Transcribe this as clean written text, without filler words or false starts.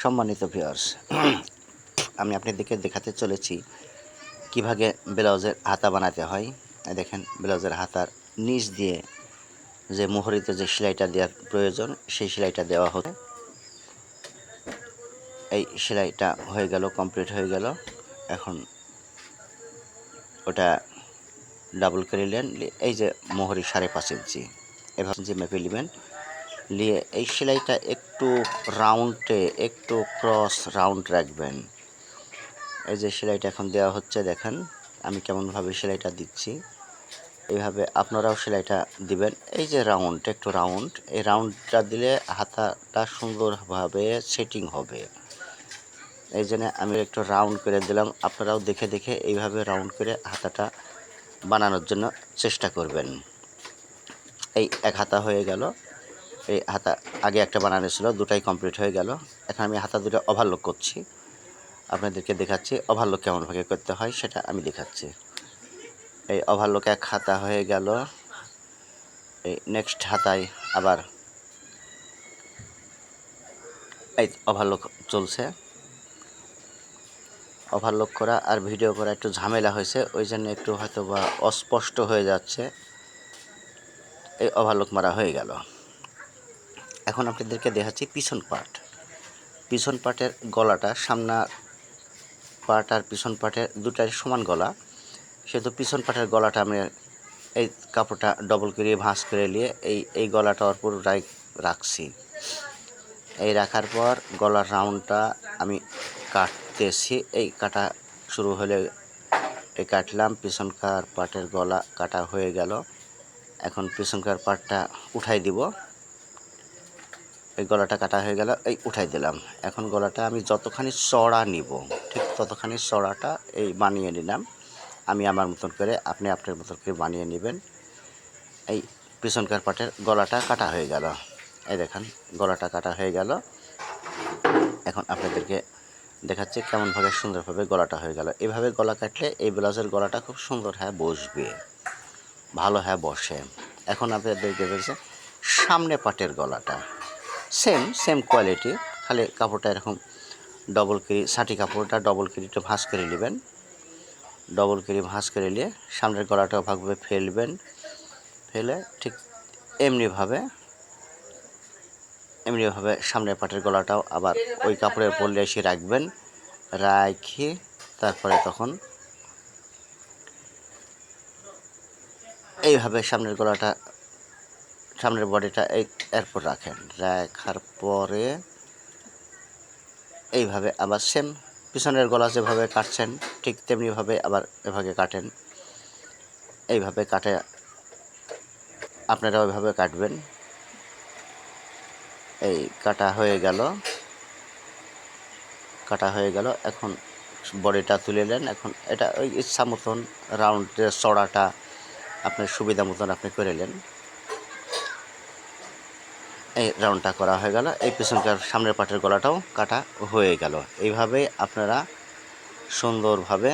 সম্মানিত ভিউয়ার্স, আমি আপনাদেরকে দেখাতে চলেছি কিভাবে ব্লাউজের হাতা বানাতে হয়। দেখেন, ব্লাউজের হাতার নিচ দিয়ে যে মোহরিতে যে সেলাইটা দেওয়ার প্রয়োজন সেই সেলাইটা দেওয়া হচ্ছে। এই সেলাইটা হয়ে গেল, কমপ্লিট হয়ে গেল। এখন ওটা ডাবল করে নেন, এই যে মোহরি 5.5 ইঞ্চি এভাবে যে মেপে নেবেন, নিয়ে এই সেলাইটা একটু রাউন্ডে, একটু ক্রস রাউন্ড রাখবেন। এই যে সেলাইটা এখন দেওয়া হচ্ছে, দেখেন আমি কেমনভাবে সেলাইটা দিচ্ছি। এইভাবে আপনারাও সেলাইটা দিবেন। এই যে রাউন্ড, একটু রাউন্ড, এই রাউন্ডটা দিলে হাতাটা সুন্দরভাবে সেটিং হবে। এই জন্য আমি একটু রাউন্ড করে দিলাম। আপনারাও দেখে দেখে এইভাবে রাউন্ড করে হাতাটা বানানোর জন্য চেষ্টা করবেন। এই এক হাতা হয়ে গেল। এই হাতা আগে একটা বানানো ছিল, দুটাই কমপ্লিট হয়ে গেল। এখন আমি হাতা দুটো ওভারলক করছি, আপনাদেরকে দেখাচ্ছি ওভারলক কেমনভাবে করতে হয় সেটা আমি দেখাচ্ছি। এই ওভারলক এক হাতা হয়ে গেল। এই নেক্সট হাতায় আবার এই ওভারলক চলছে। ওভারলক করা আর ভিডিও করা একটু ঝামেলা হয়েছে, ওই জন্য একটু হয়তো বা অস্পষ্ট হয়ে যাচ্ছে। এই ওভারলক মারা হয়ে গেল। এখন আপনাদেরকে দেখাচ্ছি পিছন পার্ট। পিছন পার্টের গলাটা, সামনা পার্ট আর পিছন পার্টের দুটাই সমান গলা, সেহেতু পিছন পার্টের গলাটা আমি এই কাপড়টা ডবল করে ভাঁজ করে নিয়ে এই গলাটার উপর রাখছি। এই রাখার পর গলার রাউন্ডটা আমি কাটতেছি। এই কাটা শুরু হলে এই কাটলাম, পিছনকার পার্টের গলা কাটা হয়ে গেল। এখন পিছনকার পার্টটা উঠাই দিব। এই গলাটা কাটা হয়ে গেল, এই উঠাই দিলাম। এখন গলাটা আমি যতখানি চড়া নিব ঠিক ততখানি চড়াটা এই বানিয়ে নিলাম। আমি আমার মতন করে, আপনি আপনার মতন করে বানিয়ে নেবেন। এই পিছনকার পার্টের গলাটা কাটা হয়ে গেল। এই দেখেন গলাটা কাটা হয়ে গেল। এখন আপনাদেরকে দেখাচ্ছি কেমনভাবে সুন্দরভাবে গলাটা হয়ে গেল। এভাবে গলা কাটলে এই ব্লাউজের গলাটা খুব সুন্দর হ্যাঁ বসবে, ভালো হ্যাঁ বসে। এখন আপনাদেরকে দেখছে সামনে পাটের গলাটা সেম কোয়ালিটি, খালি কাপড়টা এরকম ডবল কেরি, ষাটি কাপড়টা ডবল কেরিটা ভাঁজ করে নেবেন। ডবল কেরি ভাঁজ করে নিয়ে সামনের গলাটাও ভাগভাবে ফেলবেন। ফেলে ঠিক এমনিভাবে সামনের পাটের গলাটাও আবার ওই কাপড়ের উপর এসে রাখবেন। রাখি তারপরে তখন এইভাবে সামনের গলাটা, সামনের বডিটা এরপর রাখেন। রাখার পরে এইভাবে আবার সেম পিছনের গলা যেভাবে কাটছেন ঠিক তেমনিভাবে আবার এভাবে কাটেন। এইভাবে কাটে আপনারা ওইভাবে কাটবেন। এই কাটা হয়ে গেল। এখন বডিটা তুলে নেন। এখন এটা ওই ইচ্ছা মতন রাউন্ডের চড়াটা আপনার সুবিধা মতন আপনি করে নেন। এই রাউন্ডটা করা হয়ে গেল। এই পিছনকার সামনের পাটের গলাটাও কাটা হয়ে গেল। এইভাবে আপনারা সুন্দরভাবে